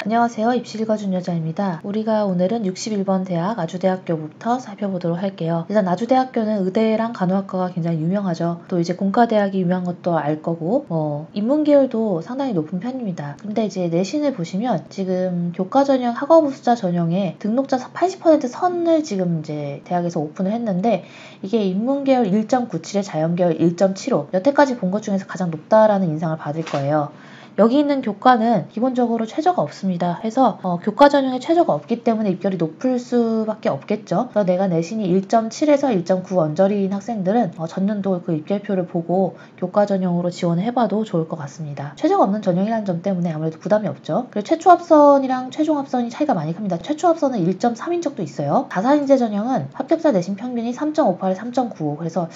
안녕하세요. 입시 읽어준 여자입니다. 우리가 오늘은 61번 대학 아주대학교부터 살펴보도록 할게요. 일단 아주대학교는 의대랑 간호학과가 굉장히 유명하죠. 또 이제 공과대학이 유명한 것도 알 거고 인문계열도 상당히 높은 편입니다. 근데 이제 내신을 보시면 지금 교과전형, 학업우수자 전형에 등록자 80% 선을 지금 이제 대학에서 오픈을 했는데 이게 인문계열 1.97에 자연계열 1.75 여태까지 본 것 중에서 가장 높다라는 인상을 받을 거예요. 여기 있는 교과는 기본적으로 최저가 없습니다. 해서 교과 전형에 최저가 없기 때문에 입결이 높을 수밖에 없겠죠. 그래서 내가 내신이 1.7에서 1.9 언저리인 학생들은 전년도 그 입결표를 보고 교과 전형으로 지원을 해봐도 좋을 것 같습니다. 최저가 없는 전형이라는 점 때문에 아무래도 부담이 없죠. 그리고 최초 합선이랑 최종 합선이 차이가 많이 큽니다. 최초 합선은 1.3인 적도 있어요. 다산인재 전형은 합격자 내신 평균이 3.58에 3.95 그래서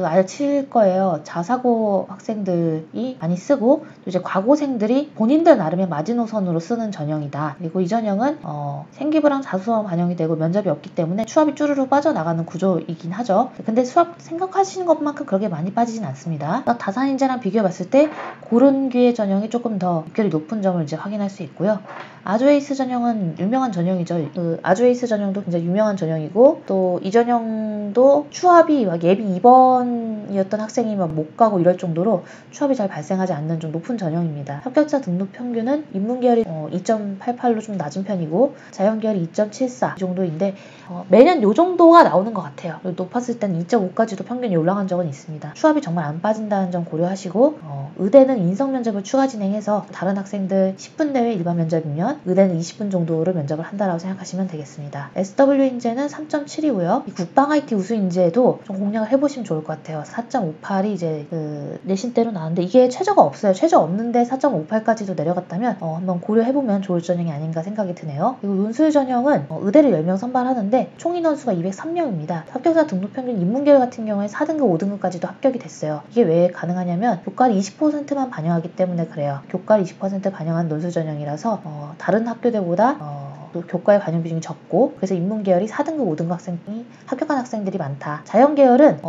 알 거예요. 자사고 학생들이 많이 쓰고 또 이제 과고생들이 본인들 나름의 마지노선으로 쓰는 전형이다. 그리고 이 전형은 생기부랑 자소서만 반영이 되고 면접이 없기 때문에 수합이 쭈루루 빠져나가는 구조이긴 하죠. 근데 수합 생각하시는 것만큼 그렇게 많이 빠지진 않습니다. 다산인재랑 비교해봤을 때 고른 기회 전형이 조금 더 입결이 높은 점을 이제 확인할 수 있고요. 아주에이스 전형은 유명한 전형이죠. 아주에이스 전형도 굉장히 유명한 전형이고 또 이 전형도 추합이 막 예비 2번이었던 학생이 막 못 가고 이럴 정도로 추합이 잘 발생하지 않는 좀 높은 전형입니다. 합격자 등록 평균은 인문계열이 2.88로 좀 낮은 편이고 자연계열이 2.74 이 정도인데 매년 요 정도가 나오는 것 같아요. 높았을 때는 2.5까지도 평균이 올라간 적은 있습니다. 추합이 정말 안 빠진다는 점 고려하시고 의대는 인성 면접을 추가 진행해서 다른 학생들 10분 내외 일반 면접이면 의대는 20분 정도를 면접을 한다라고 생각하시면 되겠습니다. SW 인재는 3.7이고요. 국방 IT 우수 인재도 좀 공략을 해보시면 좋을 것 같아요. 4.58이 이제 내신대로 나왔는데 이게 최저가 없어요. 최저 없는데 4.58까지도 내려갔다면 한번 고려해보면 좋을 전형이 아닌가 생각이 드네요. 그리고 논술 전형은 의대를 10명 선발하는데 총 인원수가 203명입니다. 합격자 등록 평균 인문계열 같은 경우에 4등급, 5등급까지도 합격이 됐어요. 이게 왜 가능하냐면 교과를 20%만 반영하기 때문에 그래요. 교과를 20% 반영한 논술 전형이라서 다른 학교들보다 또 교과의 반영 비중이 적고 그래서 인문계열이 4등급, 5등급 학생이 합격한 학생들이 많다. 자연계열은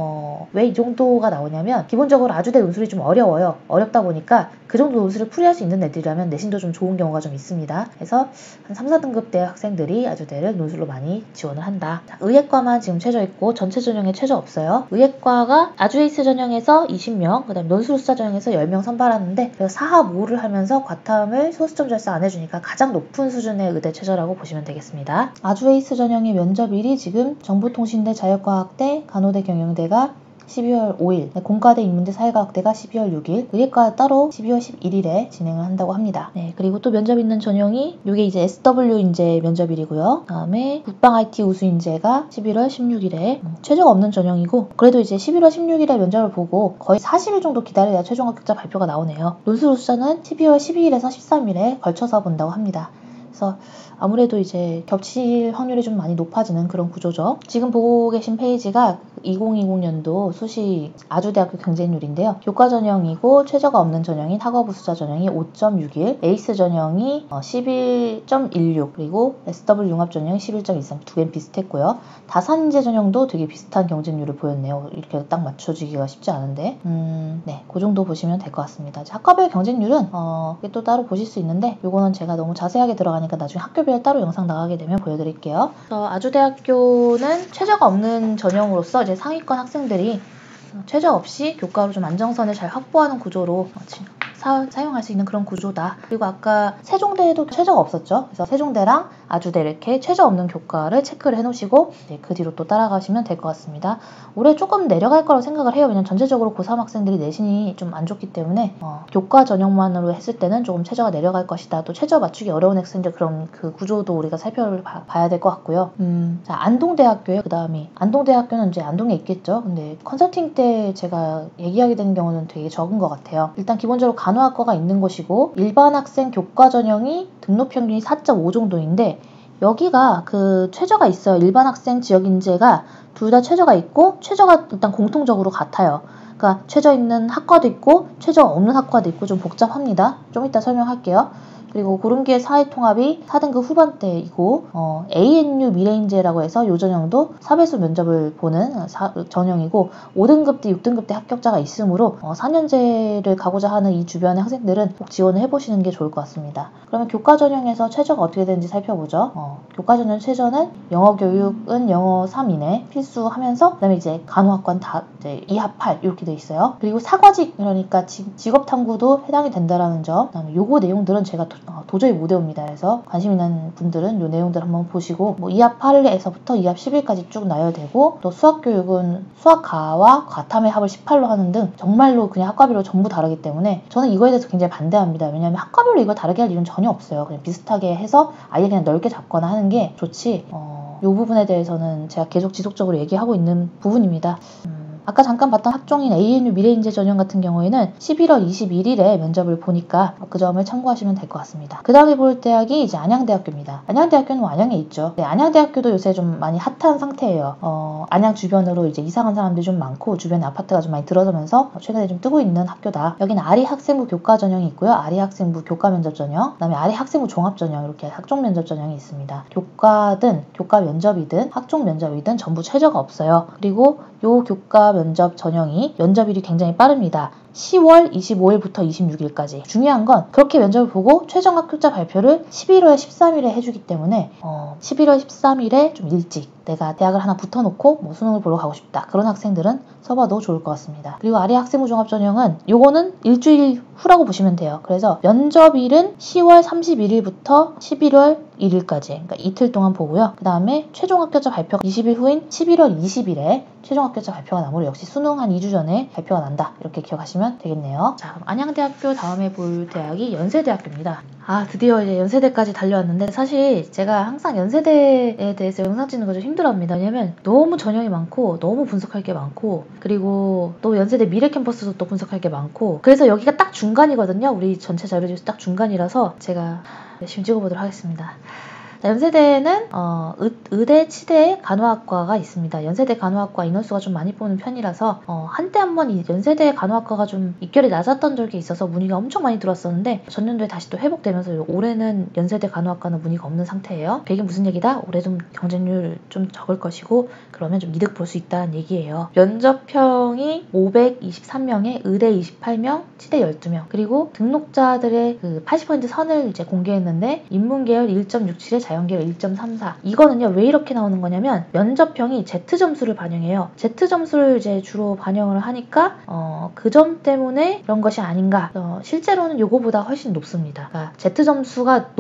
왜 이 정도가 나오냐면 기본적으로 아주대 논술이 좀 어려워요. 어렵다 보니까 그 정도 논술을 풀이할 수 있는 애들이라면 내신도 좀 좋은 경우가 좀 있습니다. 그래서 한 3, 4등급 대 학생들이 아주대를 논술로 많이 지원을 한다. 자, 의예과만 지금 최저 있고 전체 전형에 최저 없어요. 의예과가 아주에이스 전형에서 20명, 그 다음에 논술수사 전형에서 10명 선발하는데 4합 5를 하면서 과탐을 소수점 절사 안 해주니까 가장 높은 수준의 의대 최저라고 보시면 되겠습니다. 아주에이스 전형의 면접일이 지금 정보통신대, 자연과학대, 간호대, 경영대가 12월 5일, 공과대, 인문대, 사회과학대가 12월 6일, 의예과 따로 12월 11일에 진행을 한다고 합니다. 네, 그리고 또 면접 있는 전형이 이게 이제 SW 인재 면접일이고요. 다음에 국방 IT 우수 인재가 11월 16일에 최저가 없는 전형이고 그래도 이제 11월 16일에 면접을 보고 거의 40일 정도 기다려야 최종 합격자 발표가 나오네요. 논술 우수자는 12월 12일에서 13일에 걸쳐서 본다고 합니다. 그래서 아무래도 이제 겹칠 확률이 좀 많이 높아지는 그런 구조죠. 지금 보고 계신 페이지가 2020년도 수시 아주대학교 경쟁률인데요. 교과 전형이고 최저가 없는 전형인 학업우수자 전형이 5.61, 에이스 전형이 11.16 그리고 SW 융합 전형이 11.23 두 개는 비슷했고요. 다산인재 전형도 되게 비슷한 경쟁률을 보였네요. 이렇게 딱 맞춰주기가 쉽지 않은데 네, 그 정도 보시면 될 것 같습니다. 학과별 경쟁률은 또 따로 보실 수 있는데 요거는 제가 너무 자세하게 들어가니까 나중에 학교별 따로 영상 나가게 되면 보여드릴게요. 아주대학교는 최저가 없는 전형으로서 이제 상위권 학생들이 최저 없이 교과로 좀 안정선을 잘 확보하는 구조로 사용할 수 있는 그런 구조다. 그리고 아까 세종대에도 최저가 없었죠. 그래서 세종대랑 아주대 이렇게 최저 없는 교과를 체크를 해놓으시고 그 뒤로 또 따라가시면 될 것 같습니다. 올해 조금 내려갈 거라고 생각을 해요. 왜냐면 전체적으로 고3 학생들이 내신이 좀 안 좋기 때문에 교과 전형만으로 했을 때는 조금 최저가 내려갈 것이다. 또 최저 맞추기 어려운 학생들 그런 그 구조도 우리가 살펴봐야 될 것 같고요. 자, 안동대학교요. 그 다음이 안동대학교는 이제 안동에 있겠죠. 근데 컨설팅 때 제가 얘기하게 되는 경우는 되게 적은 것 같아요. 일단 기본적으로 간호학과가 있는 곳이고 일반 학생 교과 전형이 등록 평균이 4.5 정도인데 여기가 그 최저가 있어요. 일반 학생 지역 인재가 둘 다 최저가 있고 최저가 일단 공통적으로 같아요. 그러니까 최저 있는 학과도 있고 최저 없는 학과도 있고 좀 복잡합니다. 좀 이따 설명할게요. 그리고 고른기의 사회통합이 4등급 후반대이고 ANU 미래인재라고 해서 요 전형도 사배수 면접을 보는 전형이고 5등급 대 6등급 대 합격자가 있으므로 4년제를 가고자 하는 이 주변의 학생들은 꼭 지원을 해보시는 게 좋을 것 같습니다. 그러면 교과 전형에서 최저가 어떻게 되는지 살펴보죠. 교과 전형 최저는 영어 교육은 영어 3 이내 필수하면서 그다음에 이제 간호학과는 다 이제 2합 8 이렇게 돼 있어요. 그리고 사과직 그러니까 직업 탐구도 해당이 된다라는 점. 그다음에 요거 내용들은 제가 도저히 못 외웁니다. 그래서 관심 있는 분들은 요 내용들 한번 보시고 2합 8에서부터 2합 11까지 쭉 나열되고 또 수학교육은 수학과와 과탐의 합을 18로 하는 등 정말로 그냥 학과별로 전부 다르기 때문에 저는 이거에 대해서 굉장히 반대합니다. 왜냐하면 학과별로 이걸 다르게 할 이유는 전혀 없어요. 그냥 비슷하게 해서 아예 그냥 넓게 잡거나 하는 게 좋지. 이 부분에 대해서는 제가 계속 지속적으로 얘기하고 있는 부분입니다. 아까 잠깐 봤던 학종인 ANU 미래인재 전형 같은 경우에는 11월 21일에 면접을 보니까 그 점을 참고하시면 될 것 같습니다. 그 다음에 볼 대학이 이제 안양대학교입니다. 안양대학교는 안양에 있죠. 네, 안양대학교도 요새 좀 많이 핫한 상태예요. 안양 주변으로 이제 이사간 사람들이 좀 많고 주변에 아파트가 좀 많이 들어서면서 최근에 좀 뜨고 있는 학교다. 여기는 아리학생부 교과 전형이 있고요. 아리학생부 교과 면접 전형, 그다음에 아리학생부 종합 전형 이렇게 학종 면접 전형이 있습니다. 교과든 교과 면접이든 학종 면접이든 전부 최저가 없어요. 그리고 요 교과 면접 전형이 면접일이 굉장히 빠릅니다. 10월 25일부터 26일까지. 중요한 건 그렇게 면접을 보고 최종 합격자 발표를 11월 13일에 해주기 때문에 11월 13일에 좀 일찍 내가 대학을 하나 붙어놓고 수능을 보러 가고 싶다. 그런 학생들은 써봐도 좋을 것 같습니다. 그리고 아리 학생부 종합 전형은 요거는 일주일 후라고 보시면 돼요. 그래서 면접일은 10월 31일부터 11월 1일까지 그러니까 이틀 동안 보고요. 그 다음에 최종 합격자 발표가 20일 후인 11월 20일에 최종 합격자 발표가 나므로 역시 수능 한 2주 전에 발표가 난다. 이렇게 기억하시면 되겠네요. 자, 그럼 안양대학교 다음에 볼 대학이 연세대학교입니다. 드디어 이제 연세대까지 달려왔는데 사실 제가 항상 연세대에 대해서 영상 찍는 거 좀 힘들어합니다. 왜냐면 너무 전형이 많고 너무 분석할 게 많고 그리고 또 연세대 미래 캠퍼스도 또 분석할 게 많고 그래서 여기가 딱 중간이거든요. 우리 전체 자료 중에서 딱 중간이라서 제가 열심히 찍어보도록 하겠습니다. 연세대는 의대, 치대, 간호학과가 있습니다. 연세대 간호학과 인원수가 좀 많이 뽑는 편이라서 한때 한번 이 연세대 간호학과가 좀 입결이 낮았던 적이 있어서 문의가 엄청 많이 들어왔었는데 전년도에 다시 또 회복되면서 올해는 연세대 간호학과는 문의가 없는 상태예요. 그게 무슨 얘기다? 올해 좀 경쟁률 좀 적을 것이고 그러면 좀 이득 볼 수 있다는 얘기예요. 면접형이 523명에 의대 28명, 치대 12명 그리고 등록자들의 그 80% 선을 이제 공개했는데 인문계열 1.67에 자연계열 1.34 이거는요 왜 이렇게 나오는 거냐면 면접형이 Z점수를 반영해요. Z점수를 이제 주로 반영을 하니까 그 점 때문에 그런 것이 아닌가. 실제로는 요거보다 훨씬 높습니다. 그러니까 Z점수가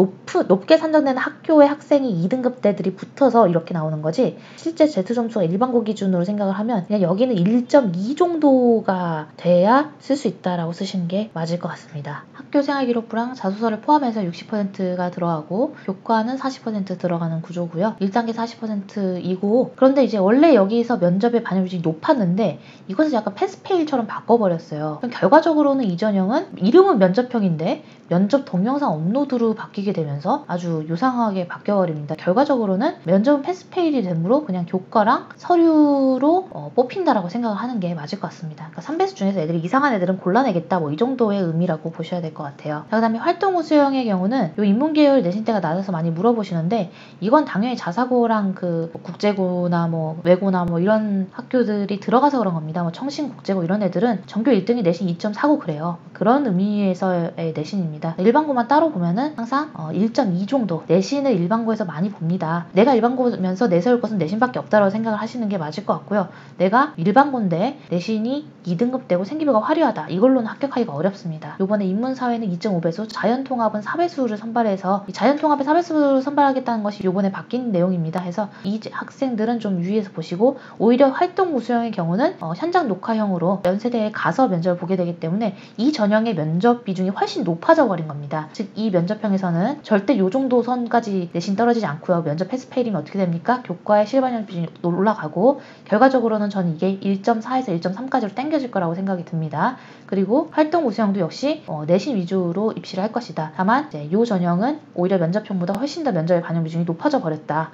높게 산정되는 학교의 학생이 2등급대들이 붙어서 이렇게 나오는 거지 실제 Z점수가 일반고 기준으로 생각을 하면 그냥 여기는 1.2 정도가 돼야 쓸 수 있다라고 쓰시는 게 맞을 것 같습니다. 학교생활기록부랑 자소서를 포함해서 60%가 들어가고 교과는 40% 들어가는 구조고요. 1단계 40%이고 그런데 이제 원래 여기서 면접의 반영률이 높았는데 이것을 약간 패스페일처럼 바꿔버렸어요. 그럼 결과적으로는 이 전형은 이름은 면접형인데 면접 동영상 업로드로 바뀌게 되면서 아주 요상하게 바뀌어버립니다. 결과적으로는 면접은 패스페일이 되므로 그냥 교과랑 서류로 뽑힌다라고 생각을 하는 게 맞을 것 같습니다. 그러니까 3배수 중에서 애들이 이상한 애들은 골라내겠다 이 정도의 의미라고 보셔야 될 것 같아요. 그 다음에 활동 우수형의 경우는 요 인문계열 내신대가 낮아서 많이 물어보시는데 이건 당연히 자사고랑 그 국제고나 외고나 이런 학교들이 들어가서 그런 겁니다. 청신국제고 이런 애들은 전교 1등이 내신 2.49 그래요. 그런 의미에서의 내신입니다. 일반고만 따로 보면은 항상 1.2 정도 내신을 일반고에서 많이 봅니다. 내가 일반고면서 내세울 것은 내신밖에 없다라고 생각을 하시는 게 맞을 것 같고요. 내가 일반고인데 내신이 2등급 되고 생기부가 화려하다. 이걸로는 합격하기가 어렵습니다. 이번에 인문사회는 2.5배수, 자연통합은 4배수를 선발해서 이 자연통합에 4배수를 선발하겠다는 것이 이번에 바뀐 내용입니다. 해서 이 학생들은 좀 유의해서 보시고 오히려 활동 우수형의 경우는 현장 녹화형으로 연세대에 가서 면접을 보게 되기 때문에 이 전형의 면접 비중이 훨씬 높아져 버린 겁니다. 즉 이 면접형에서는 절대 요 정도 선까지 내신 떨어지지 않고요. 면접 패스페일이면 어떻게 됩니까? 교과의 실반영 비중이 올라가고 결과적으로는 저는 이게 1.4에서 1.3까지로 당겨질 거라고 생각이 듭니다. 그리고 활동 우수형도 역시 내신 위주로 입시를 할 것이다. 다만 이제 이 전형은 오히려 면접형보다 훨씬 더 면접의 반영 비중이 높아져 버렸다.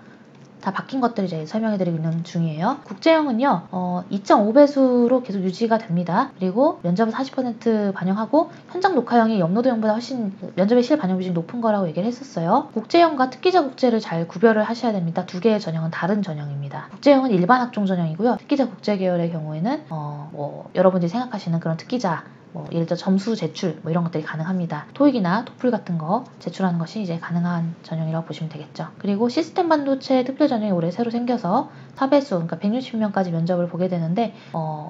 다 바뀐 것들 이제 설명해드리고 있는 중이에요. 국제형은요 2.5배수로 계속 유지가 됩니다. 그리고 면접은 40% 반영하고 현장 녹화형이 업로드형보다 훨씬 면접의 실 반영 비중이 높은 거라고 얘기를 했었어요. 국제형과 특기자 국제를 잘 구별을 하셔야 됩니다. 두 개의 전형은 다른 전형입니다. 국제형은 일반 학종 전형이고요. 특기자 국제 계열의 경우에는 여러분들이 생각하시는 그런 특기자 예를 들어 점수 제출 이런 것들이 가능합니다. 토익이나 토플 같은 거 제출하는 것이 이제 가능한 전형이라고 보시면 되겠죠. 그리고 시스템 반도체 특별 전형이 올해 새로 생겨서 4배수, 그러니까 160명까지 면접을 보게 되는데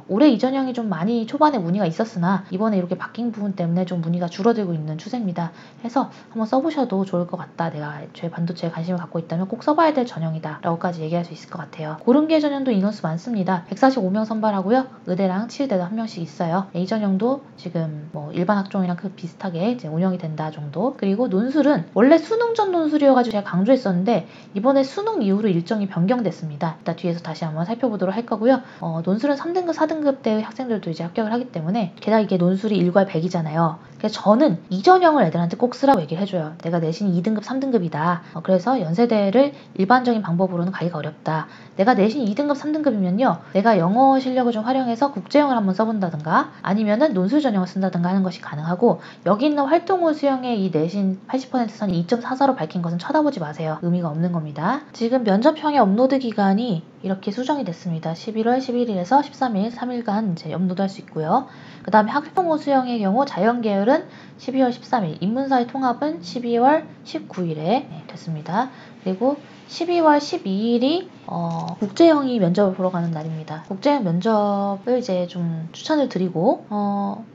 올해 이 전형이 좀 많이 초반에 문의가 있었으나 이번에 이렇게 바뀐 부분 때문에 좀 문의가 줄어들고 있는 추세입니다. 해서 한번 써보셔도 좋을 것 같다. 내가 제 반도체에 관심을 갖고 있다면 꼭 써봐야 될 전형이다 라고까지 얘기할 수 있을 것 같아요. 고른기회 전형도 인원수 많습니다. 145명 선발하고요. 의대랑 치의대도 한 명씩 있어요. 이 전형도 지금 일반 학종이랑 비슷하게 이제 운영이 된다 정도. 그리고 논술은 원래 수능 전 논술이어가지고 제가 강조했었는데 이번에 수능 이후로 일정이 변경됐습니다. 이따 뒤에서 다시 한번 살펴보도록 할 거고요. 논술은 3등급, 4등급 대 학생들도 이제 합격을 하기 때문에 게다가 이게 논술이 1괄 100이잖아요. 그래서 저는 이 전형을 애들한테 꼭 쓰라고 얘기를 해줘요. 내가 내신 2등급, 3등급이다. 그래서 연세대를 일반적인 방법으로는 가기가 어렵다. 내가 내신 2등급, 3등급이면요. 내가 영어 실력을 좀 활용해서 국제형을 한번 써본다든가 아니면은 논술 전형을 쓴다든가 하는 것이 가능하고 여기 있는 활동후 수형의 이 내신 80% 선이 2.44로 밝힌 것은 쳐다보지 마세요. 의미가 없는 겁니다. 지금 면접형의 업로드 기간이 이렇게 수정이 됐습니다. 11월 11일에서 13일 3일간 이제 업로드할 수 있고요. 그 다음에 활동후 수형의 경우 자연계열은 12월 13일, 인문사회 통합은 12월 19일에 됐습니다. 그리고 12월 12일이 국제형이 면접을 보러 가는 날입니다. 국제형 면접을 이제 좀 추천을 드리고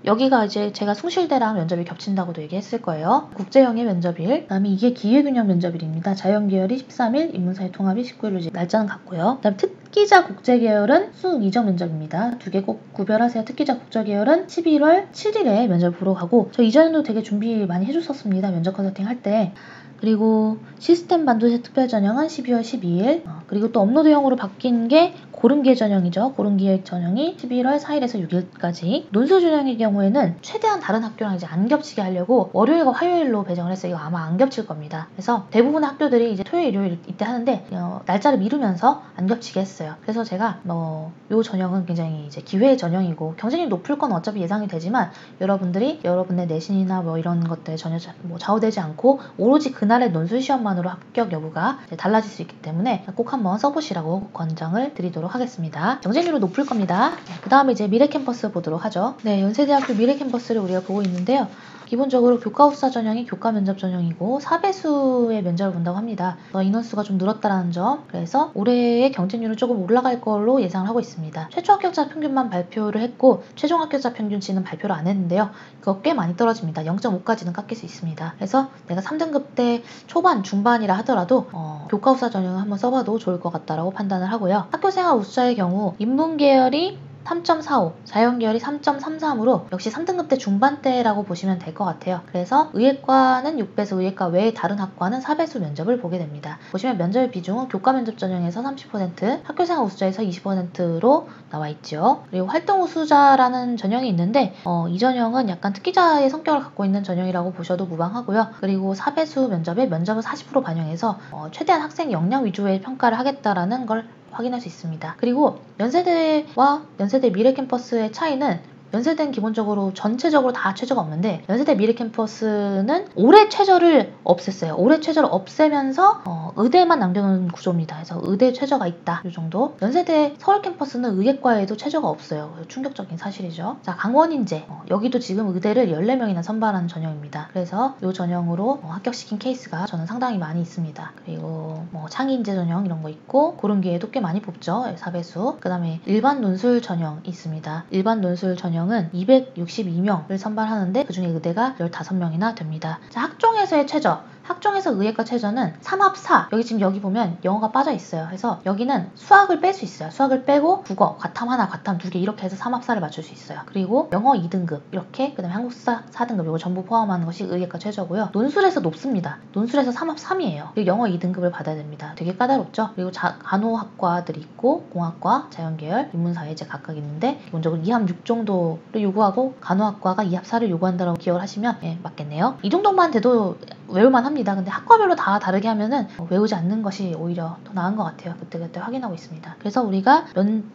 여기가 이제 제가 숭실대랑 면접이 겹친다고도 얘기했을 거예요. 국제형의 면접일, 그 다음에 이게 기회균형 면접일입니다. 자연계열이 13일, 인문사회 통합이 19일로 이제 날짜는 같고요. 그 다음 특기자 국제계열은 수능 이전 면접입니다. 두 개 꼭 구별하세요. 특기자 국제계열은 11월 7일에 면접을 보러 가고 저 이전에도 되게 준비 많이 해줬었습니다. 면접 컨설팅 할 때. 그리고 시스템 반도체 특별 전형은 12월 12일 그리고 또 업로드형으로 바뀐 게 고른기회 전형이죠. 고른기회 전형이 11월 4일에서 6일까지. 논술 전형의 경우에는 최대한 다른 학교랑 이제 안 겹치게 하려고 월요일과 화요일로 배정을 했어요. 이거 아마 안 겹칠 겁니다. 그래서 대부분의 학교들이 이제 토요일, 일요일 이때 하는데 날짜를 미루면서 안 겹치게 했어요. 그래서 제가 요 전형은 굉장히 이제 기회 전형이고 경쟁률이 높을 건 어차피 예상이 되지만 여러분들이 여러분의 내신이나 이런 것들에 전혀 좌우되지 않고 오로지 그날의 논술 시험만으로 합격 여부가 달라질 수 있기 때문에 꼭 한번 써보시라고 권장을 드리도록 하겠습니다. 경쟁률은 높을 겁니다. 그 다음에 이제 미래캠퍼스 보도록 하죠. 네, 연세대학교 미래캠퍼스를 우리가 보고 있는데요. 기본적으로 교과후사 전형이 교과면접 전형이고 4배수의 면접을 본다고 합니다. 인원수가 좀 늘었다는 점, 그래서 올해의 경쟁률은 조금 올라갈 걸로 예상을 하고 있습니다. 최초 합격자 평균만 발표를 했고 최종 합격자 평균치는 발표를 안 했는데요. 그거 꽤 많이 떨어집니다. 0.5까지는 깎일 수 있습니다. 그래서 내가 3등급 때 초반, 중반이라 하더라도 교과후사 전형을 한번 써봐도 좋을 것 같다라고 판단을 하고요. 학교생활 우수자의 경우 인문계열이 3.45, 자연계열이 3.33으로 역시 3등급 때 중반대라고 보시면 될 것 같아요. 그래서 의예과는 6배수, 의예과 외의 다른 학과는 4배수 면접을 보게 됩니다. 보시면 면접의 비중은 교과면접 전형에서 30%, 학교생활 우수자에서 20%로 나와 있죠. 그리고 활동 우수자라는 전형이 있는데 이 전형은 약간 특기자의 성격을 갖고 있는 전형이라고 보셔도 무방하고요. 그리고 4배수 면접에 면접을 40% 반영해서 최대한 학생 역량 위주의 평가를 하겠다라는 걸 확인할 수 있습니다. 그리고 연세대와 연세대 미래캠퍼스의 차이는 연세대는 기본적으로 전체적으로 다 최저가 없는데 연세대 미래캠퍼스는 올해 최저를 없앴어요. 올해 최저를 없애면서 의대만 남겨놓은 구조입니다. 그래서 의대 최저가 있다 이 정도. 연세대 서울캠퍼스는 의예과에도 최저가 없어요. 충격적인 사실이죠. 자, 강원인재 여기도 지금 의대를 14명이나 선발하는 전형입니다. 그래서 이 전형으로 합격시킨 케이스가 저는 상당히 많이 있습니다. 그리고 창의인재 전형 이런 거 있고 고른기회도 꽤 많이 뽑죠. 4배수. 그 다음에 일반 논술 전형이 있습니다. 일반 논술 전형은 262명을 선발하는데 그중에 의대가 15명이나 됩니다. 자, 학종에서의 최저. 학종에서 의예과 최저는 3합4. 여기 보면 영어가 빠져 있어요. 그래서 여기는 수학을 뺄 수 있어요. 수학을 빼고 국어, 과탐 하나, 과탐 두 개 이렇게 해서 3합4를 맞출 수 있어요. 그리고 영어 2등급 이렇게, 그 다음에 한국사 4등급 이거 전부 포함하는 것이 의예과 최저고요. 논술에서 높습니다. 논술에서 3합3이에요. 그리고 영어 2등급을 받아야 됩니다. 되게 까다롭죠? 그리고 간호학과들이 있고 공학과, 자연계열, 인문사회제 각각 있는데 기본적으로 2합 6 정도를 요구하고 간호학과가 2합 4를 요구한다고 기억을 하시면 맞겠네요. 이 정도만 돼도 외울만 합니다. 근데 학과별로 다 다르게 하면은 외우지 않는 것이 오히려 더 나은 것 같아요. 그때그때 확인하고 있습니다. 그래서 우리가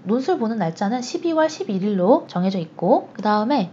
논술 보는 날짜는 12월 11일로 정해져 있고, 그 다음에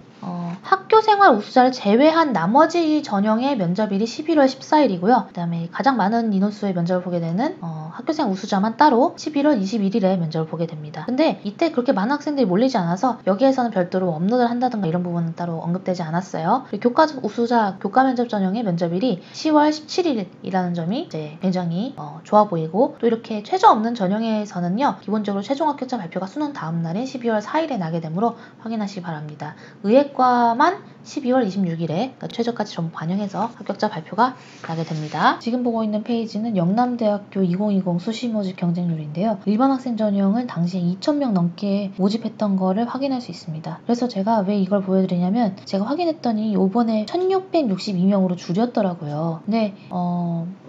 학교생활 우수자를 제외한 나머지 전형의 면접일이 11월 14일이고요. 그 다음에 가장 많은 인원수의 면접을 보게 되는 학교생 우수자만 따로 11월 21일에 면접을 보게 됩니다. 근데 이때 그렇게 많은 학생들이 몰리지 않아서 여기에서는 별도로 업로드를 한다든가 이런 부분은 따로 언급되지 않았어요. 그리고 교과 우수자 교과 면접 전형의 면접일이 10월 17일이라는 점이 이제 굉장히 좋아 보이고, 또 이렇게 최저 없는 전형에서는요, 기본적으로 최종 합격자 발표가 수능 다음 날인 12월 4일에 나게 되므로 확인하시기 바랍니다. 의예과만 12월 26일에 그러니까 최저까지 전부 반영해서 합격자 발표가 나게 됩니다. 지금 보고 있는 페이지는 영남대학교 2020 수시 모집 경쟁률인데요. 일반 학생 전형은 당시에 2,000명 넘게 모집했던 거를 확인할 수 있습니다. 그래서 제가 왜 이걸 보여드리냐면, 제가 확인했더니 이번에 1,662명으로 줄였더라고요. 근데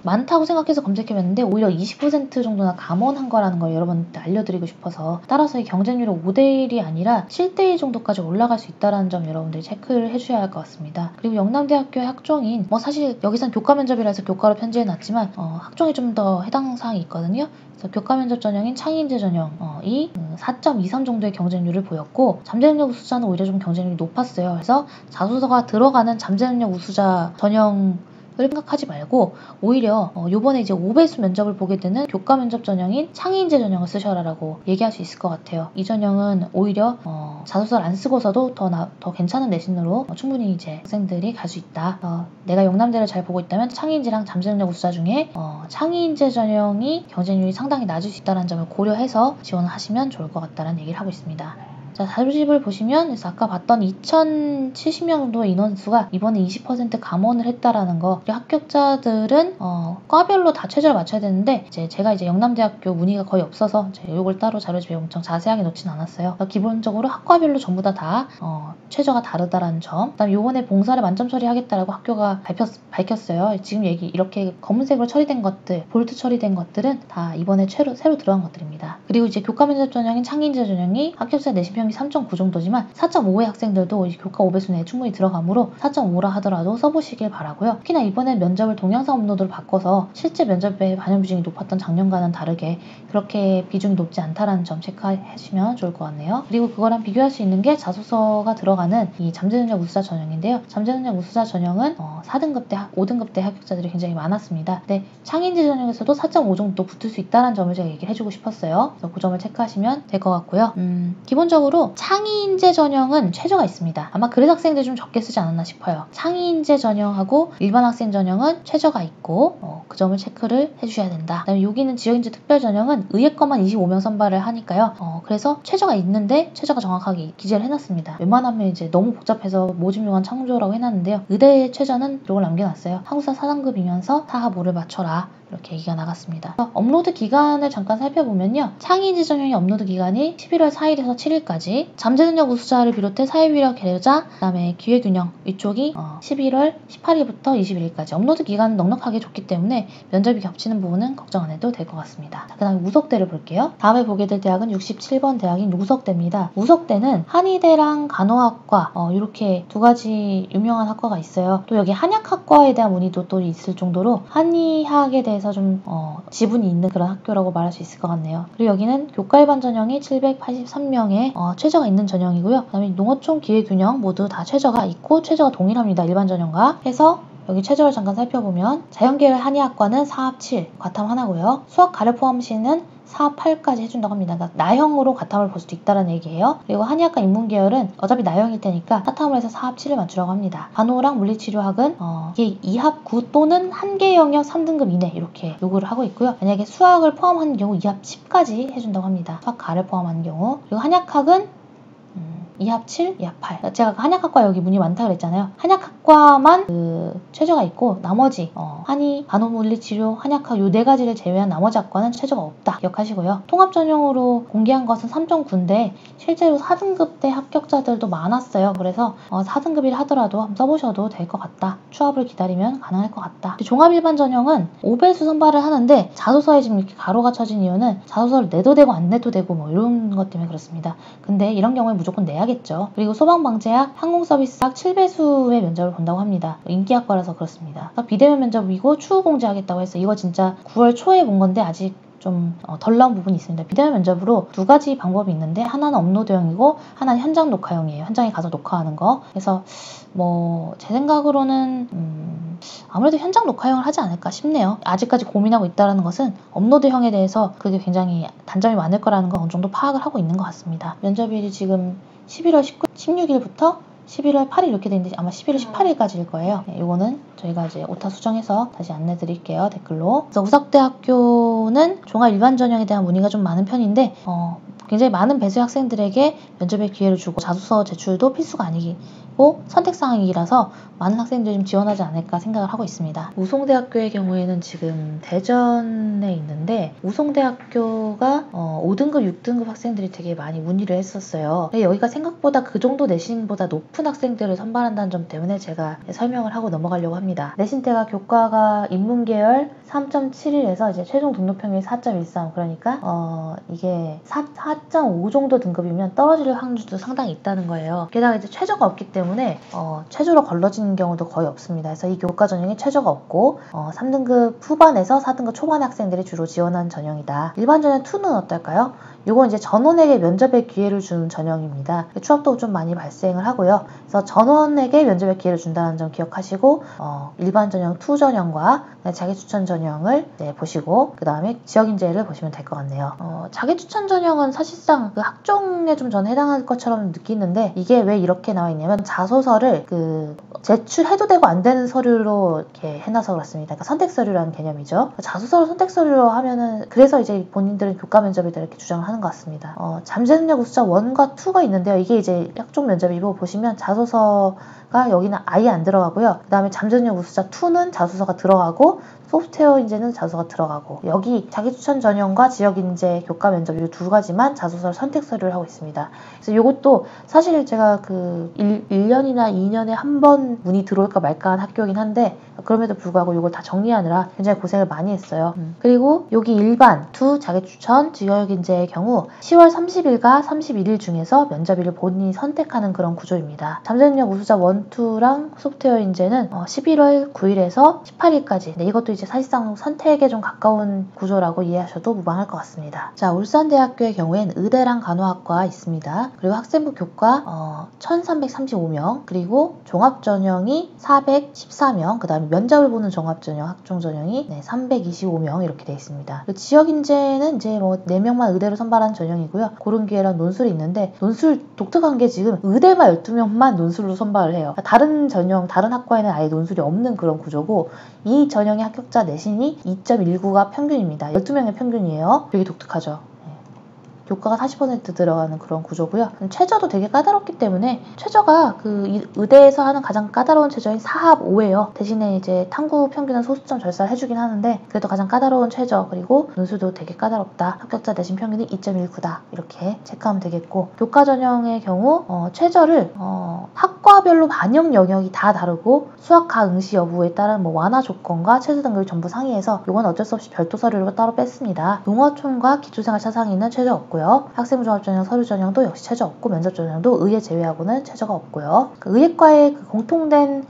많다고 생각해서 검색해봤는데 오히려 20% 정도나 감원한 거라는 걸 여러분한테 알려드리고 싶어서, 따라서 이 경쟁률이 5대1이 아니라 7대1 정도까지 올라갈 수 있다는 점 여러분들이 체크를 해주셔야 할 것 같습니다. 그리고 영남대학교의 학종인 사실 여기선 교과 면접이라서 교과로 편지해놨지만 학종이 좀 더 해당 사항이 있거든요. 그래서 교과 면접 전형인 창의인재 전형이 4.23 정도의 경쟁률을 보였고, 잠재능력 우수자는 오히려 좀 경쟁률이 높았어요. 그래서 자소서가 들어가는 잠재능력 우수자 전형을 생각하지 말고 오히려 요번에 이제 5배수 면접을 보게 되는 교과 면접 전형인 창의인재 전형을 쓰셔라라고 얘기할 수 있을 것 같아요. 이 전형은 오히려 자소서를 안 쓰고서도 더 괜찮은 내신으로 충분히 이제 학생들이 갈 수 있다. 내가 영남대를 잘 보고 있다면 창의인재랑 잠재능력 우수자 중에 창의인재 전형이 경쟁률이 상당히 낮을 수 있다는 점을 고려해서 지원을 하시면 좋을 것 같다는 얘기를 하고 있습니다. 자, 자료집을 보시면 그래서 아까 봤던 2,070명 정도의 인원수가 이번에 20% 감원을 했다라는 거. 그리고 합격자들은 과별로 다 최저를 맞춰야 되는데 제가 이제 영남대학교 문의가 거의 없어서 이걸 따로 자료집에 엄청 자세하게 놓진 않았어요. 그러니까 기본적으로 학과별로 전부 다 최저가 다르다라는 점. 그다음에 요번에 봉사를 만점 처리하겠다라고 학교가 밝혔어요. 지금 이렇게 검은색으로 처리된 것들, 볼트 처리된 것들은 다 이번에 새로 들어간 것들입니다. 그리고 이제 교과 면접 전형인 창의인재 전형이 합격자 내신평이 3.9 정도지만 4.5의 학생들도 교과 5배수 내에 충분히 들어가므로 4.5라 하더라도 써보시길 바라고요. 특히나 이번에 면접을 동영상 업로드로 바꿔서 실제 면접의 반영 비중이 높았던 작년과는 다르게 그렇게 비중이 높지 않다라는 점 체크하시면 좋을 것 같네요. 그리고 그거랑 비교할 수 있는 게 자소서가 들어가는 이 잠재능력 우수자 전형인데요. 잠재능력 우수자 전형은 4등급 대 5등급 대 합격자들이 굉장히 많았습니다. 근데 창의인재 전형에서도 4.5 정도 붙을 수 있다는 점을 제가 얘기를 해주고 싶었어요. 그래서 그 점을 체크하시면 될 것 같고요. 기본적으로 창의인재 전형은 최저가 있습니다. 아마 그래서 학생들이 좀 적게 쓰지 않았나 싶어요. 창의인재 전형하고 일반 학생 전형은 최저가 있고 그 점을 체크를 해주셔야 된다. 그다음에 여기는 지역인재 특별 전형은 의예과만 25명 선발을 하니까요. 그래서 최저가 있는데 최저가 정확하게 기재를 해놨습니다. 웬만하면 이제 너무 복잡해서 모집 요건 창조라고 해놨는데요. 의대 최저는 기록을 남겨놨어요. 한국사 4등급이면서 사하모를 맞춰라. 이렇게 얘기가 나갔습니다. 업로드 기간을 잠깐 살펴보면요. 창의인재 전형의 업로드 기간이 11월 4일에서 7일까지, 잠재능력 우수자를 비롯해 사회위력 계열자, 그 다음에 기회균형 이쪽이 11월 18일부터 21일까지 업로드 기간은 넉넉하게 줬기 때문에 면접이 겹치는 부분은 걱정 안 해도 될 것 같습니다. 그 다음에 우석대를 볼게요. 다음에 보게 될 대학은 67번 대학인 우석대입니다. 우석대는 한의대랑 간호학과 이렇게 두 가지 유명한 학과가 있어요. 또 여기 한약학과에 대한 문의도 또 있을 정도로 한의학에 대해서 좀 지분이 있는 그런 학교라고 말할 수 있을 것 같네요. 그리고 여기는 교과 일반 전형이 783명의 최저가 있는 전형이고요. 그 다음에 농어촌 기회균형 모두 다 최저가 있고 최저가 동일합니다. 일반 전형과 해서 여기 최저를 잠깐 살펴보면 자연계열 한의학과는 4합7 과탐 하나고요. 수학 가려 포함 시는 4.8까지 해준다고 합니다. 그러니까 나형으로 과탐을 볼 수도 있다는 얘기예요. 그리고 한의학과 인문계열은 어차피 나형일 테니까 사탐을 해서 4합7을 맞추라고 합니다. 간호랑 물리치료학은 이게 2합9 또는 한개 영역 3등급 이내 이렇게 요구를 하고 있고요. 만약에 수학을 포함한 경우 2합10까지 해준다고 합니다. 수학 가를 포함한 경우. 그리고 한약학은 2합7, 2합8. 제가 한약학과 여기 문의 많다 그랬잖아요. 한약학과만 최저가 있고 나머지 한의, 간호물리치료, 한약학 요 네 가지를 제외한 나머지 학과는 최저가 없다. 기억하시고요. 통합 전형으로 공개한 것은 3.9인데 실제로 4등급대 합격자들도 많았어요. 그래서 4등급이라 하더라도 한번 써보셔도 될 것 같다. 추합을 기다리면 가능할 것 같다. 종합 일반 전형은 5배수 선발을 하는데 자소서에 지금 이렇게 가로가 쳐진 이유는 자소서를 내도 되고 안 내도 되고 뭐 이런 것 때문에 그렇습니다. 근데 이런 경우에 무조건 내야겠죠. 그리고 소방방재학, 항공서비스학 7배수의 면접을 본다고 합니다. 인기학과라서 그렇습니다. 비대면 면접이고 추후 공지하겠다고 했어요. 이거 진짜 9월 초에 본 건데 아직 좀 덜 나온 부분이 있습니다. 비대면 면접으로 두 가지 방법이 있는데 하나는 업로드형이고 하나는 현장 녹화형이에요. 현장에 가서 녹화하는 거. 그래서 뭐 제 생각으로는 아무래도 현장 녹화형을 하지 않을까 싶네요. 아직까지 고민하고 있다는 것은 업로드형에 대해서 그게 굉장히 단점이 많을 거라는 건 어느 정도 파악을 하고 있는 것 같습니다. 면접일이 지금 11월 16일부터 11월 8일 이렇게 되는데 아마 11월 18일까지일 거예요. 네, 이거는 저희가 이제 오타 수정해서 다시 안내 드릴게요. 댓글로. 그래서 우석대학교는 종합 일반 전형에 대한 문의가 좀 많은 편인데 굉장히 많은 배수 학생들에게 면접의 기회를 주고 자소서 제출도 필수가 아니고 선택사항이라서 많은 학생들이 좀 지원하지 않을까 생각을 하고 있습니다. 우송대학교의 경우에는 지금 대전에 있는데 우송대학교가 5등급, 6등급 학생들이 되게 많이 문의를 했었어요. 여기가 생각보다 그 정도 내신보다 높은 학생들을 선발한다는 점 때문에 제가 설명을 하고 넘어가려고 합니다. 내신대가 교과가 인문계열 3.71에서 이제 최종 등록평균이 4.13 그러니까 이게 4.5 정도 등급이면 떨어질 확률도 상당히 있다는 거예요. 게다가 이제 최저가 없기 때문에 최저로 걸러지는 경우도 거의 없습니다. 그래서 이 교과 전형에 최저가 없고 3등급 후반에서 4등급 초반 학생들이 주로 지원한 전형이다. 일반 전형 2는 어떨까요? 이건 이제 전원에게 면접의 기회를 주는 전형입니다. 추합도 좀 많이 발생을 하고요. 그래서 전원에게 면접의 기회를 준다는 점 기억하시고 일반 전형 2 전형과 자기 추천 전형을 보시고 그 다음에 지역 인재를 보시면 될 것 같네요. 자기 추천 전형은 사실상 그 학종에 좀 전 해당할 것처럼 느끼는데 이게 왜 이렇게 나와 있냐면 자소서를 제출해도 되고 안 되는 서류로 이렇게 해놔서 그렇습니다. 그러니까 선택 서류라는 개념이죠. 자소서를 선택 서류로 하면은 그래서 이제 본인들은 교과 면접이다 이렇게 주장을 하는 것 같습니다. 잠재 능력 우수자 1과 2가 있는데요. 이게 이제 학종 면접이고 보시면 자소서가 여기는 아예 안 들어가고요. 그 다음에 잠재 능력 우수자 2는 자소서가 들어가고 소프트웨어 인재는 자소서가 들어가고 여기 자기추천 전형과 지역인재 교과 면접 이 두 가지만 자소서 선택 서류를 하고 있습니다. 그래서 이것도 사실 제가 1년이나 2년에 한 번 문의 들어올까 말까 한 학교이긴 한데 그럼에도 불구하고 이걸 다 정리하느라 굉장히 고생을 많이 했어요. 그리고 여기 일반, 자기추천, 지역인재의 경우 10월 30일과 31일 중에서 면접일을 본인이 선택하는 그런 구조입니다. 잠재능력 우수자 1, 2랑 소프트웨어 인재는 11월 9일에서 18일까지 이것도 이제 사실상 선택에 좀 가까운 구조라고 이해하셔도 무방할 것 같습니다. 자, 울산대학교의 경우엔 의대랑 간호학과 있습니다. 그리고 학생부 교과 1335명 그리고 종합전형이 414명 그 다음에 면접을 보는 종합전형, 학종전형이 325명 이렇게 되어 있습니다. 지역인재는 이제 4명만 의대로 선발한 전형이고요. 고른 기회랑 논술이 있는데 논술 독특한 게 지금 의대만 12명만 논술로 선발을 해요. 다른 전형, 다른 학과에는 아예 논술이 없는 그런 구조고 이 전형의 합격자 내신이 2.19가 평균입니다. 12명의 평균이에요. 되게 독특하죠. 교과가 40% 들어가는 그런 구조고요. 최저도 되게 까다롭기 때문에 최저가 의대에서 하는 가장 까다로운 최저인 4합 5예요. 대신에 이제 탐구 평균은 소수점 절사를 해주긴 하는데 그래도 가장 까다로운 최저 그리고 논술도 되게 까다롭다. 합격자 내신 평균이 2.19다. 이렇게 체크하면 되겠고 교과 전형의 경우 최저를 학과별로 반영 영역이 다 다르고 수학과 응시 여부에 따른 완화 조건과 최저 등급이 전부 상이해서 이건 어쩔 수 없이 별도 서류로 따로 뺐습니다. 농어촌과 기초생활 차상위는 최저 없고 학생부 종합전형, 서류전형도 역시 최저 없고 면접전형도 의예 제외하고는 최저가 없고요. 의예과의 공통된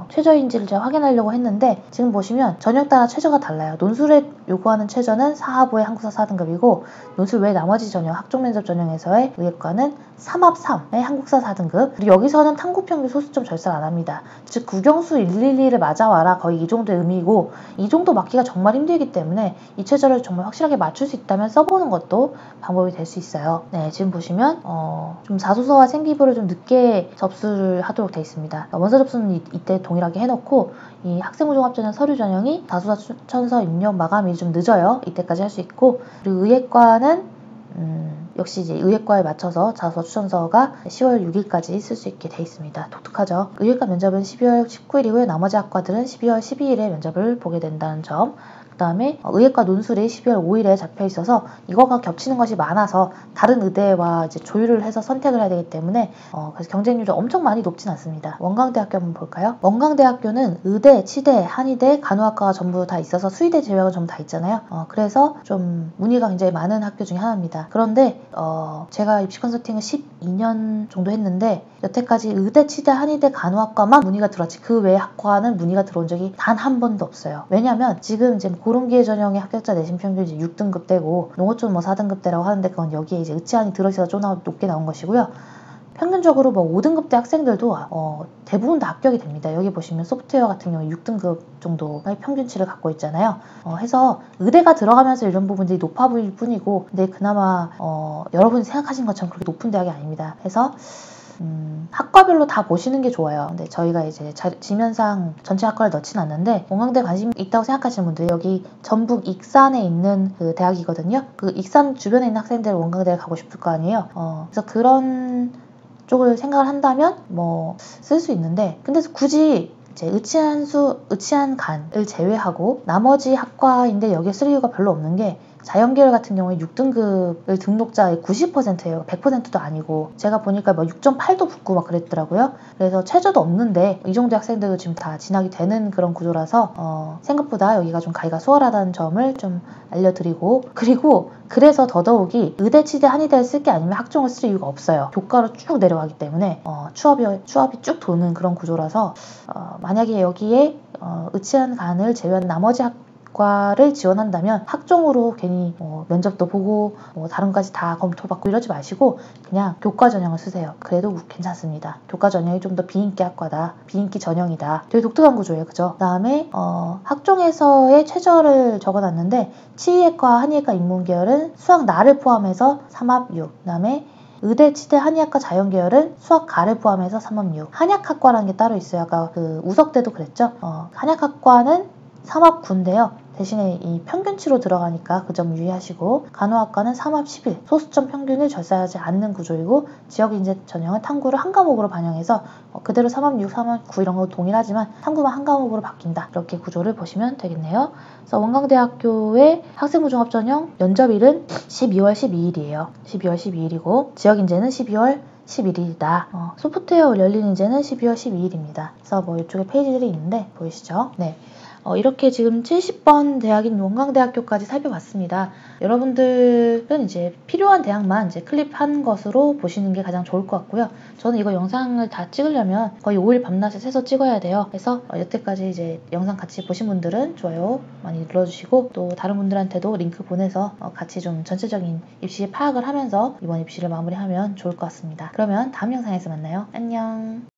최저인지를 제가 확인하려고 했는데 지금 보시면 전형 따라 최저가 달라요. 논술에 요구하는 최저는 4합5의 한국사 4등급이고 논술 외 나머지 전형, 학종면접 전형에서의 의예과는 3합 3의 한국사 4등급 그리고 여기서는 탐구평균 소수점 절사를 안 합니다. 즉 국영수 112를 맞아와라 거의 이 정도의 의미고 이 정도 맞기가 정말 힘들기 때문에 이 최저를 정말 확실하게 맞출 수 있다면 써보는 것도 방법이 될 수 있어요. 지금 보시면 좀 자소서와 생기부를 좀 늦게 접수를 하도록 되어 있습니다. 원서 접수는 이때 동일하게 해놓고 이 학생부 종합전형 서류 전형이 자소서 추천서 입력 마감일이 좀 늦어요. 이때까지 할 수 있고 그리고 의예과는 역시 이제 의예과에 맞춰서 자소서 추천서가 10월 6일까지 쓸 수 있게 돼 있습니다. 독특하죠. 의예과 면접은 12월 19일이고요. 나머지 학과들은 12월 12일에 면접을 보게 된다는 점 그다음에 의예과 논술이 12월 5일에 잡혀 있어서 이거가 겹치는 것이 많아서 다른 의대와 이제 조율을 해서 선택을 해야 되기 때문에 그래서 경쟁률이 엄청 많이 높진 않습니다. 원광대학교 한번 볼까요? 원광대학교는 의대, 치대, 한의대, 간호학과가 전부 다 있어서 수의대 제외하고 전부 다 있잖아요. 그래서 좀 문의가 굉장히 많은 학교 중에 하나입니다. 그런데 제가 입시 컨설팅을 12년 정도 했는데 여태까지 의대, 치대, 한의대, 간호학과만 문의가 들어왔지 그 외 학과는 문의가 들어온 적이 단 한 번도 없어요. 왜냐면 지금 이제 고른기회 전형의 합격자 내신 평균이 이제 6등급대고 농어촌 4등급대라고 하는데 그건 여기에 이제 의치안이 들어있어서 좀 높게 나온 것이고요. 평균적으로 5등급대 학생들도 대부분 다 합격이 됩니다. 여기 보시면 소프트웨어 같은 경우 6등급 정도의 평균치를 갖고 있잖아요. 해서 의대가 들어가면서 이런 부분들이 높아 보일 뿐이고 근데 그나마 여러분이 생각하신 것처럼 그렇게 높은 대학이 아닙니다. 해서 학과별로 다 보시는 게 좋아요. 근데 저희가 이제 지면상 전체 학과를 넣진 않는데 원광대 관심 있다고 생각하시는 분들 여기 전북 익산에 있는 그 대학이거든요. 그 익산 주변에 있는 학생들 원광대를 가고 싶을 거 아니에요. 그래서 그런 쪽을 생각을 한다면 쓸 수 있는데 근데 굳이 이제 의치안간을 제외하고 나머지 학과인데 여기에 쓸 이유가 별로 없는 게 자연계열 같은 경우에 6등급을 등록자의 90%예요. 100%도 아니고 제가 보니까 6.8도 붙고 막 그랬더라고요. 그래서 최저도 없는데 이 정도 학생들도 지금 다 진학이 되는 그런 구조라서 생각보다 여기가 좀 가기가 수월하다는 점을 좀 알려드리고 그리고 그래서 더더욱이 의대, 치대, 한의대를 쓸 게 아니면 학종을 쓸 이유가 없어요. 교과로 쭉 내려가기 때문에 추합이 쭉 도는 그런 구조라서 만약에 여기에 의치안간을 제외한 나머지 과를 지원한다면 학종으로 괜히 면접도 보고 다른 것까지 다 검토받고 이러지 마시고 그냥 교과 전형을 쓰세요. 그래도 괜찮습니다. 교과 전형이 좀 더 비인기 학과다. 비인기 전형이다. 되게 독특한 구조예요. 그죠? 그 다음에 학종에서의 최저를 적어놨는데 치의학과, 한의학과 인문계열은 수학 나를 포함해서 3합 6. 그 다음에 의대, 치대, 한의학과 자연계열은 수학 가를 포함해서 3합 6. 한약학과라는 게 따로 있어요. 아까 그 우석 때도 그랬죠? 한약학과는 3합 9인데요. 대신에 이 평균치로 들어가니까 그 점 유의하시고 간호학과는 3합 11 소수점 평균을 절사하지 않는 구조이고 지역인재 전형은 탐구를 한 과목으로 반영해서 그대로 3합 6, 3합 9 이런 거 동일하지만 탐구만 한 과목으로 바뀐다. 이렇게 구조를 보시면 되겠네요. 그래서 원광대학교의 학생부 종합전형 면접일은 12월 12일이에요. 12월 12일이고 지역인재는 12월 11일이다. 소프트웨어 열린 인재는 12월 12일입니다. 그래서 이쪽에 페이지들이 있는데 보이시죠? 네. 이렇게 지금 70번 대학인 원광대학교까지 살펴봤습니다. 여러분들은 이제 필요한 대학만 이제 클립한 것으로 보시는 게 가장 좋을 것 같고요. 저는 이거 영상을 다 찍으려면 거의 5일 밤낮을 새서 찍어야 돼요. 그래서 여태까지 이제 영상 같이 보신 분들은 좋아요 많이 눌러주시고 또 다른 분들한테도 링크 보내서 같이 좀 전체적인 입시 파악을 하면서 이번 입시를 마무리하면 좋을 것 같습니다. 그러면 다음 영상에서 만나요. 안녕.